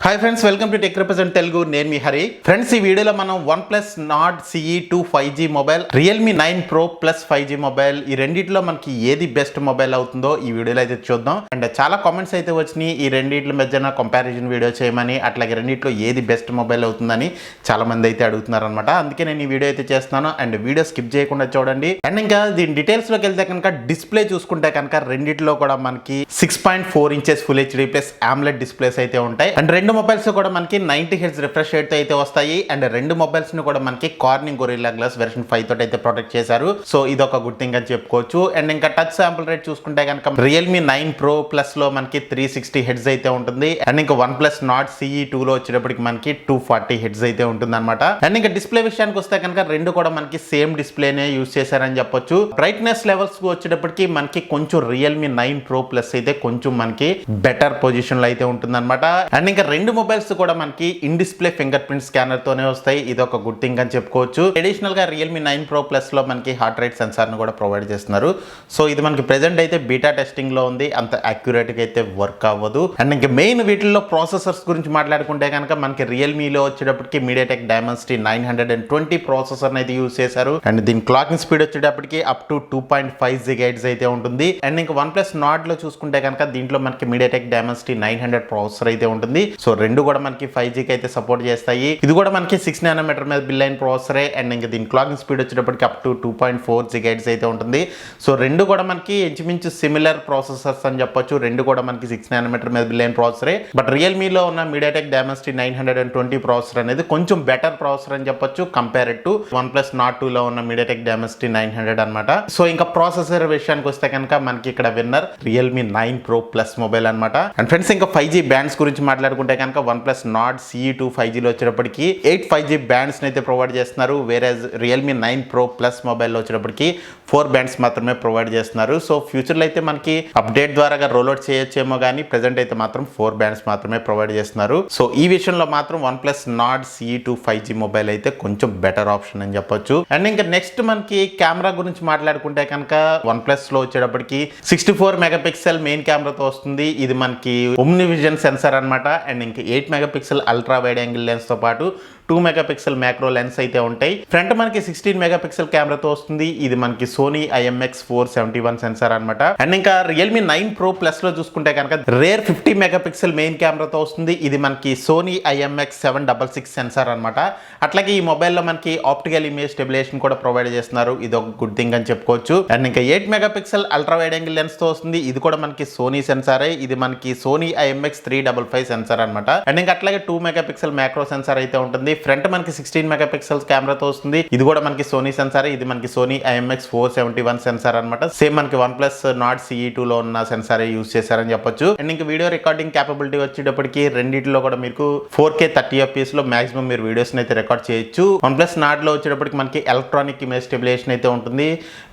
Hi friends, welcome to tech represent Telugu. నేను మీ Hari. Friends, ఈ వీడియోలో మనం OnePlus Nord CE2 5G mobile, Realme 9 Pro Plus 5G mobile, ఈ రెండిట్లో మనకి ఏది బెస్ట్ మొబైల్ అవుతుందో ఈ వీడియోలో అయితే చూద్దాం. అండ్ చాలా కామెంట్స్ అయితే వచ్చినాయి ఈ రెండిట్ల మధ్యన కంపారిజన్ వీడియో చేయమని, అట్లాగే రెండిట్లో ఏది బెస్ట్ మొబైల్ అవుతుందని చాలా మంది అయితే అడుగుతున్నారు అనమాట. అందుకే నేను ఈ వీడియో అయితే చేస్తున్నాను. అండ్ వీడియో స్కిప్ చేయకుండా చూడండి. అండ్ ఇంకా దీని డీటెయిల్స్ లోకి వెళ్తే కనుక డిస్ప్లే చూసుకుంటే కనుక రెండిట్లో కూడా మనకి 6.4 inches full HD plus AMOLED displays అయితే ఉంటాయి. అండ్ రెండు మొబైల్స్ కూడా మనకి 90 Hz రిఫ్రెష్ రేట్ తో అయితే వస్తాయి. అండ్ రెండు మొబైల్స్ ని కూడా మనకి కార్నింగ్ గొరిల్లా గ్లాస్ వెర్షన్ 5 తోటి అయితే ప్రొటెక్ట్ చేశారు. సో ఇది ఒక గుడ్ థింగ్ అని చెప్పుకోవచ్చు. అండ్ ఇంకా టచ్ శాంపుల్ రేట్ చూసుకుంటే కనుక Realme 9 Pro Plus లో మనకి 360 Hz అయితే ఉంటుంది. అండ్ ఇంకా OnePlus Nord CE2 లో వచ్చేటప్పటికి మనకి 240 Hz అయితే ఉంటుంది అనమాట. అండ్ ఇంకా డిస్ప్లే విషయానికి వస్తే కనుక రెండు కూడా మనకి సేమ్ డిస్ప్లేనే యూజ్ చేశారని చెప్పొచ్చు. బ్రైట్నెస్ లెవెల్స్ వచ్చేటప్పటికి మనకి కొంచెం Realme 9 Pro Plus అయితే కొంచెం మనకి బెటర్ పొజిషన్ లో అయితే ఉంటుంది అనమాట. అండ్ ఇంకా రెండు మొబైల్స్ కూడా మనకి in display finger print scanner తోనే వస్తాయి. ఇది ఒక గుడ్ థింగ్ అని చెప్పుకోవచ్చు. అడిషనల్ గా Realme 9 Pro Plus లో మనకి హార్ట్ రేట్ సెన్సార్ ను కూడా ప్రొవైడ్ చేస్తున్నారు. సో ఇది మనకి ప్రెజెంట్ అయితే బీటా టెస్టింగ్ లో ఉంది. అంత అక్యురేట్ గా అయితే వర్క్ అవ్వదు. అండ్ ఇంకా మెయిన్ వీటిల్లో ప్రాసెసర్స్ గురించి మాట్లాడుకుంటే కనుక మనకి Realme లో వచ్చేటప్పటికి MediaTek Dimensity 920 ప్రాసెసర్ అయితే యూజ్ చేశారు. అండ్ దీని క్లాకింగ్ స్పీడ్ వచ్చేటప్పటికి అప్ టు 2.5 GHz అయితే ఉంటుంది. అండ్ ఇంకా OnePlus Nord లో చూసుకుంటే కనుక దీంట్లో మనకి MediaTek Dimensity 900 ప్రాసెసర్ అయితే ఉంటుంది. సో రెండు కూడా మనకి 5G కి అయితే సపోర్ట్ చేస్తాయి. ఇది కూడా మనకి 6 nm మీద బిల్డ్ అయిన ప్రాసెసరే. అండ్ ఇంకా దీని క్లాకింగ్ స్పీడ్ వచ్చేటప్పటికి అప్ టు 2.4 GHz అయితే ఉంటుంది. సో రెండు కూడా మనకి ఇంచుమించు సిమిలర్ ప్రాసెసర్స్ అని చెప్పొచ్చు. రెండు కూడా మనకి 6 nm మీద బిల్డ్ అయిన ప్రాసెసరే. బట్ Realme లో ఉన్న MediaTek Dimensity 920 ప్రాసెసర్ అనేది కొంచెం బెటర్ ప్రాసెసర్ అని చెప్పొచ్చు కంపేర్ టు OnePlus Nord 2 లో ఉన్న MediaTek Dimensity 900 అనమాట. సో ఇంకా ప్రాసెసర్ విషయానికి వస్తే కనుక మనకి ఇక్కడ winner Realme 9 Pro Plus mobile అనమాట. అండ్ ఫ్రెండ్స్, ఇంకా 5G బ్యాండ్స్ గురించి మాట్లాడుకుంటే కనుక OnePlus Nord CE2 5G లో వచ్చేటప్పటికి 8 5G బ్యాండ్స్ అయితే ప్రొవైడ్ చేస్తున్నారు. వేరేజ్ Realme 9 Pro Plus మొబైల్ లో వచ్చేటప్పటికి 4 బ్యాండ్స్ మాత్రమే ప్రొవైడ్ చేస్తున్నారు. సో ఫ్యూచర్ లో అయితే మనకి అప్డేట్ ద్వారా రోల్అవుట్ చేయొచ్చేమో కానీ ప్రెసెంట్ అయితే మాత్రం 4 బ్యాండ్స్ మాత్రమే ప్రొవైడ్ చేస్తున్నారు. సో ఈ విషయంలో మాత్రం OnePlus Nord CE2 5G mobile అయితే కొంచెం బెటర్ ఆప్షన్ అని చెప్పొచ్చు. అండ్ ఇంకా నెక్స్ట్ మనకి కెమెరా గురించి మాట్లాడుకుంటే కనుక OnePlus లో వచ్చేటప్పటికి 64 మెగాపిక్సెల్ మెయిన్ కెమెరాతో వస్తుంది. ఇది మనకి ఓమ్ని విజన్ సెన్సార్ అనమాట. అండ్ ఇంకా 8 megapixel ultra wide angle lens తో పాటు 2 మెగాపిక్సెల్ మ్యాక్రో లెన్స్ అయితే ఉంటాయి. ఫ్రంట్ మనకి 16 మెగాపిక్సెల్ కెమెరాతో వస్తుంది. ఇది మనకి Sony IMX471 సెన్సార్ అనమాట. అండ్ ఇంకా Realme 9 Pro Plus లో చూసుకుంటే కనుక రేర్ 50 మెగాపిక్సెల్ మెయిన్ కెమెరాతో వస్తుంది. ఇది మనకి Sony IMX766 సెన్సార్ అనమాట. అట్లాగే ఈ మొబైల్లో మనకి ఆప్టికల్ ఇమేజ్ స్టెబిలైజేషన్ కూడా ప్రొవైడ్ చేస్తున్నారు. ఇది ఒక గుడ్ థింగ్ అని చెప్పుకోవచ్చు. అండ్ ఇంకా 8 megapixel ultra wide angle lens తో వస్తుంది. ఇది కూడా మనకి Sony సెన్సారే. ఇది మనకి Sony IMX355 సెన్సార్ అనమాట. అండ్ ఇంకా అట్లాగే 2 మెగాపిక్సెల్ మ్యాక్రో సెన్సార్ అయితే ఉంటుంది. ఫ్రంట్ మనకి 16 మెగాపిక్సెల్స్ కెమెరాతో వస్తుంది. ఇది కూడా మనకి Sony సెన్సార్. ఇది మనకి Sony IMX471 సెన్సార్ అనమాట. సేమ్ మనకి OnePlus Nord CE2 లో ఉన్న సెన్సార్ యూజ్ చేశారని చెప్పొచ్చు. అండ్ ఇంకా వీడియో రికార్డింగ్ కేపబిలిటీ వచ్చేటప్పటికి రెండిట్లో కూడా మీకు 4K 30 FPS లో మాక్సిమం మీరు వీడియోస్ అయితే రికార్డ్ చేయొచ్చు. OnePlus Nord లో వచ్చేటప్పటికి మనకి ఎలక్ట్రానిక్ ఇమేజ్ స్టెబిలైజేషన్ అయితే ఉంటుంది.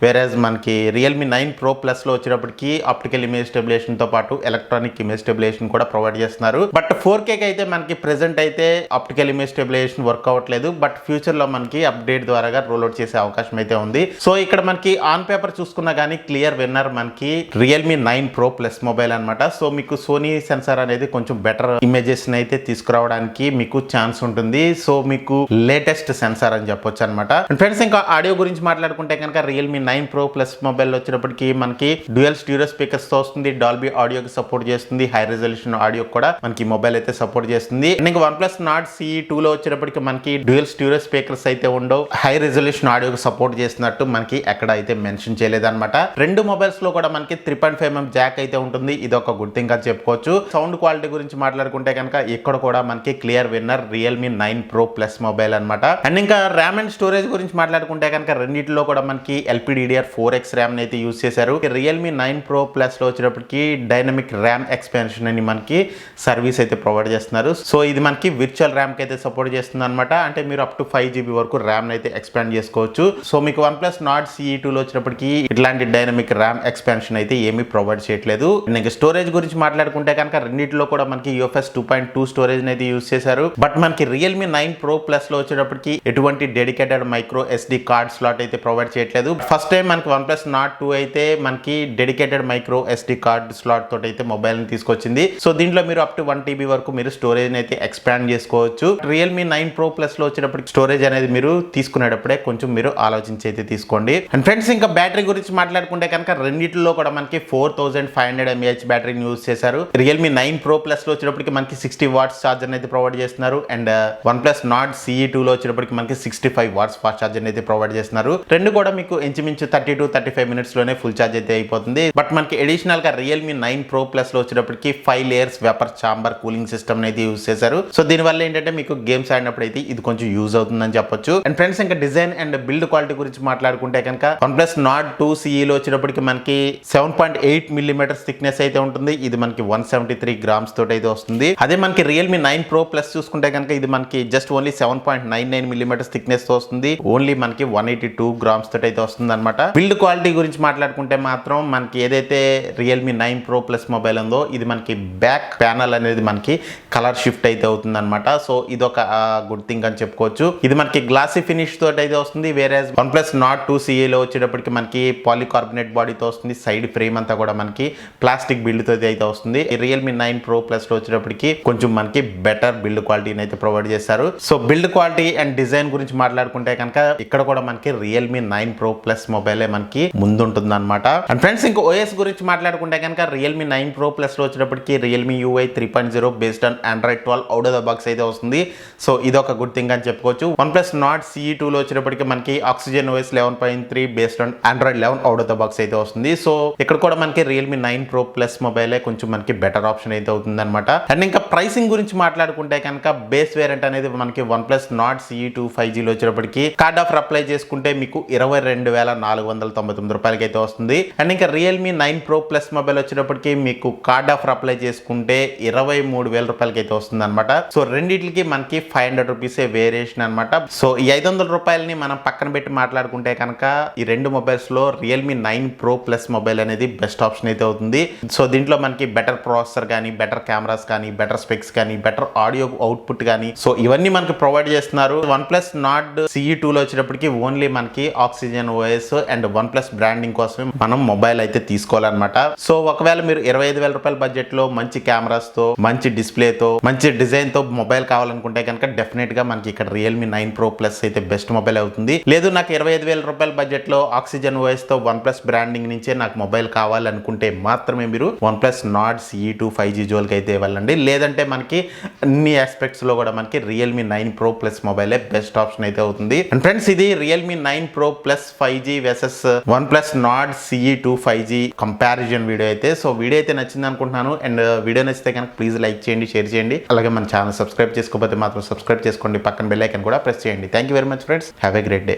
వేరేజ్ మనకి Realme 9 Pro Plus లో వచ్చేటప్పటికి ఆప్టికల్ ఇమేజ్ స్టెబిలైజేషన్ తో పాటు ఎలక్ట్రానిక్ ఇమేజ్ స్టెబిలైజేషన్ కూడా ప్రొవైడ్ చేస్తున్నారు. బట్ 4K కి అయితే మనకి ప్రెసెంట్ అయితే ఆప్టికల్ ఇమేజ్ స్టెబిలైజేషన్ వర్క్ అవ్వట్లేదు. బట్ ఫ్యూచర్ లో మనకి అప్డేట్ ద్వారా రోల్అవుట్ చేసే అవకాశం అయితే ఉంది. సో ఇక్కడ మనకి ఆన్ పేపర్ చూసుకున్నా కానీ క్లియర్ విన్నర్ మనకి Realme 9 Pro Plus మొబైల్ అనమాట. సో మీకు Sony సెన్సార్ అనేది కొంచెం బెటర్ ఇమేజెస్ అయితే తీసుకురావడానికి మీకు ఛాన్స్ ఉంటుంది. సో మీకు లేటెస్ట్ సెన్సార్ అని చెప్పొచ్చు అనమాట. ఫ్రెండ్స్, ఇంకా ఆడియో గురించి మాట్లాడుకుంటే కనుక Realme 9 Pro Plus మొబైల్ వచ్చేటప్పటికి మనకి డ్యూయల్ స్టీరియో స్పీకర్స్ తో వస్తుంది. డాల్బీ ఆడియోకి సపోర్ట్ చేస్తుంది. హై రెజల్యూషన్ ఆడియో కూడా మనకి మొబైల్ అయితే సపోర్ట్ చేస్తుంది. అండ్ ఇంకా OnePlus Nord CE2 లో వచ్చేటప్పటికి మనకి డ్యూయల్ స్టీరియో స్పీకర్స్ అయితే ఉండవు. హై రెజల్యూషన్ ఆడియోకి సపోర్ట్ చేస్తున్నట్టు మనకి ఎక్కడ అయితే మెన్షన్ చేయలేదన్నమాట. రెండు మొబైల్స్ లో కూడా మనకి 3.5mm జాక్ అయితే ఉంటుంది. ఇది ఒక గుడ్ థింగ్ అని చెప్పుకోవచ్చు. సౌండ్ క్వాలిటీ గురించి మాట్లాడుకుంటే కనుక ఇక్కడ కూడా మనకి clear winner Realme 9 Pro Plus mobile అనమాట. అండ్ ఇంకా ర్యామ్ అండ్ స్టోరేజ్ గురించి మాట్లాడుకుంటే కనుక రెండిట్లో కూడా మనకి LPDDR4X ర్యామ్ అయితే యూజ్ చేశారు. Realme 9 Pro Plus లో వచ్చేటప్పటికి డైనమిక్ ర్యామ్ ఎక్స్పాన్షన్ అని మనకి సర్వీస్ అయితే ప్రొవైడ్ చేస్తున్నారు. సో ఇది మనకి విర్చువల్ ర్యామ్ కి అయితే సపోర్ట్ చేస్తుంది. చేస్తుంది అనమాట. అంటే మీరు అప్ టు 5GB వరకు ర్యామ్ అయితే ఎక్స్పాండ్ చేసుకోవచ్చు. సో మీకు OnePlus Nord CE2 లో వచ్చినప్పటికీ ఇట్లాంటి డైనమిక్ ర్యామ్ ఎక్స్పాన్షన్ అయితే ఏమీ ప్రొవైడ్ చేయట్లేదు. ఇంకా స్టోరేజ్ గురించి మాట్లాడుకుంటే కనుక రెండింటిలో కూడా మనకి UFS 2.2 స్టోరేజ్ అయితే యూజ్ చేశారు. బట్ మనకి Realme 9 Pro Plus లో వచ్చేటప్పటికి ఎటువంటి dedicated micro SD card slot అయితే ప్రొవైడ్ చేయట్లేదు. ఫస్ట్ టైం మనకి OnePlus Nord 2 అయితే మనకి dedicated micro SD card slot తోటి అయితే మొబైల్ ని తీసుకొచ్చింది. సో దీంట్లో మీరు అప్ టు 1TB వరకు మీరు స్టోరేజ్ అయితే ఎక్స్పాండ్ చేసుకోవచ్చు. Realme 9 Pro Plus లో వచ్చేటప్పటికి స్టోరేజ్ అనేది మీరు తీసుకునేటప్పుడే కొంచెం మీరు ఆలోచించి అయితే తీసుకోండి. అండ్ ఫ్రెండ్స్ ఇంకా బ్యాటరీ గురించి మాట్లాడుకుంటే కనుక రెండిట్లో కూడా మనకి 4500 mAh బ్యాటరీని యూజ్ చేశారు. Realme 9 Pro Plus లో వచ్చేటప్పటికి మనకి 60 వాట్స్ ఛార్జర్ అయితే ప్రొవైడ్ చేస్తున్నారు. అండ్ OnePlus Nord CE2 లో వచ్చేటప్పటికి మనకి 65 వాట్స్ ఫాస్ట్ ఛార్జర్ అయితే ప్రొవైడ్ చేస్తున్నారు. రెండు కూడా మీకు ఇంచుమించు 30 to 35 మినిట్స్ లోనే ఫుల్ ఛార్జ్ అయితే అయిపోతుంది. బట్ మనకి అడిషనల్ గా Realme 9 Pro Plus లో వచ్చేటప్పటికి 5 layers vapour chamber cooling system అయితే యూజ్ చేశారు. సో దీని వల్ల ఏంటంటే మీకు గేమ్స్ ఆడినప్పుడు అయితే ఇది కొంచెం యూజ్ అవుతుందని చెప్పొచ్చు. అండ్ ఫ్రెండ్స్ ఇంకా డిజైన్ అండ్ బిల్డ్ క్వాలిటీ గురించి మాట్లాడుకుంటే కనుక OnePlus Nord 2 CE లో వచ్చేటప్పటికి మనకి 7.8mm థిక్నెస్ అయితే ఉంటుంది. ఇది మనకి 173 గ్రామ్స్ తోటి అయితే వస్తుంది. అదే మనకి Realme 9 Pro Plus చూసుకుంటే కనుక ఇది మనకి జస్ట్ ఓన్లీ 7.99mm థిక్నెస్ తో వస్తుంది. ఓన్లీ మనకి 182 గ్రామ్స్ తోటి అయితే వస్తుంది అనమాట. బిల్డ్ క్వాలిటీ గురించి మాట్లాడుకుంటే మాత్రం మనకి ఏదైతే Realme 9 Pro Plus మొబైల్ ఉందో ఇది మనకి బ్యాక్ ప్యానల్ అనేది మనకి కలర్ షిఫ్ట్ అయితే అవుతుంది అనమాట. సో ఇది ఒక గుడ్ థింగ్ అని చెప్పుకోవచ్చు. ఇది మనకి గ్లాసీ ఫినిష్ తోటి అయితే వస్తుంది. వేరే OnePlus Nord 2 CE లో వచ్చేటప్పటికి మనకి పాలికార్బోనేట్ బాడీతో వస్తుంది. సైడ్ ఫ్రేమ్ అంతా కూడా మనకి ప్లాస్టిక్ బిల్డ్ తో అయితే వస్తుంది. Realme 9 Pro Plus లో వచ్చేటప్పటికి కొంచెం మనకి బెటర్ బిల్డ్ క్వాలిటీని అయితే ప్రొవైడ్ చేస్తారు. So build quality and design గురించి మాట్లాడుకుంటే కనుక ఇక్కడ కూడా మనకి Realme 9 Pro Plus మొబైలే మనకి ముందుంటుంది అనమాట. అండ్ ఫ్రెండ్స్ ఇంకా OS గురించి మాట్లాడుకుంటే కనుక Realme 9 Pro Plus లో వచ్చేటప్పటికి Realme UI 3.0 based on Android 12 out of the box అయితే వస్తుంది. సో ఇది ఒక గుడ్ థింగ్ అని చెప్పుకోవచ్చు. OnePlus Nord CE2 లో వచ్చేటప్పటికి మనకి Oxygen OS 11.3 based on Android 11 out of the box అయితే వస్తుంది. సో ఇక్కడ కూడా మనకి Realme 9 Pro Plus మొబైలే కొంచెం మనకి బెటర్ ఆప్షన్ అయితే అవుతుంది అనమాట. అండ్ ఇంకా ప్రైసింగ్ గురించి మాట్లాడుకుంటే కనుక బేస్ వేరియంట్ అనేది మనకి OnePlus Nord CE2 5G లో వచ్చేటప్పటికి కార్డ్ ఆఫర్ అప్లై చేసుకుంటే మీకు 22,499 రూపాయలకి అయితే వస్తుంది. అండ్ ఇంకా Realme 9 Pro Plus మొబైల్ వచ్చేటప్పటికి మీకు కార్డ్ ఆఫర్ అప్లై చేసుకుంటే 23,000 రూపాయలకి అయితే వస్తుంది అనమాట. సో రెండింటికి మనకి 500 రూపీసే వేరియేషన్ అనమాట. సో ఈ 500 రూపాయలని మనం పక్కన పెట్టి మాట్లాడుకుంటే కనుక ఈ రెండు మొబైల్స్ లో Realme 9 Pro Plus మొబైల్ అనేది బెస్ట్ ఆప్షన్ అయితే అవుతుంది. సో దీంట్లో మనకి బెటర్ ప్రాసెసర్ కానీ, బెటర్ కెమెరాస్ కానీ, బెటర్ స్పెక్స్ కానీ, బెటర్ ఆడియో అవుట్పుట్ కానీ, సో ఇవన్నీ మనకి ప్రొవైడ్ చేస్తున్నారు. OnePlus Nord CE2 లో వచ్చేటప్పటికి ఓన్లీ మనకి Oxygen OS and OnePlus branding కోసమే మనం మొబైల్ అయితే తీసుకోవాలన్నమాట. సో ఒకవేళ మీరు 25,000 రూపాయల బడ్జెట్ లో మంచి కెమెరాస్ తో, మంచి డిస్ప్లే తో, మంచి డిజైన్ తో మొబైల్ కావాలనుకుంటే కనుక డెఫినెట్ గా మనకి ఇక్కడ Realme 9 Pro Plus అయితే బెస్ట్ మొబైల్ అవుతుంది. లేదు నాకు 25,000 రూపాయల బడ్జెట్ లో Oxygen OS తో OnePlus బ్రాండింగ్ నుంచే నాకు మొబైల్ కావాలనుకుంటే మాత్రమే మీరు OnePlus Nord CE2 5G జోలికి అయితే వెళ్ళండి. లేదంటే మనకి అన్ని ఆస్పెక్ట్స్ లో కూడా మనకి Realme 9 Pro Plus మొబైలే బెస్ట్ ఆప్షన్ అయితే అవుతుంది. అండ్ ఫ్రెండ్స్ ఇది Realme 9 Pro Plus 5G versus OnePlus Nord CE2 5G comparison video అయితే. సో వీడియో అయితే నచ్చింది అనుకుంటున్నాను. అండ్ వీడియో నచ్చితే కనుక ప్లీజ్ లైక్ చేయండి, షేర్ చేయండి. అలాగే మన ఛానల్ సబ్స్క్రైబ్ చేసుకోకపోతే మాత్రం సబ్స్క్రైబ్ చేసుకోండి. పక్కన బెల్ ఐకాన్ కూడా ప్రెస్ చేయండి. Thank you very much friends. Have a great day.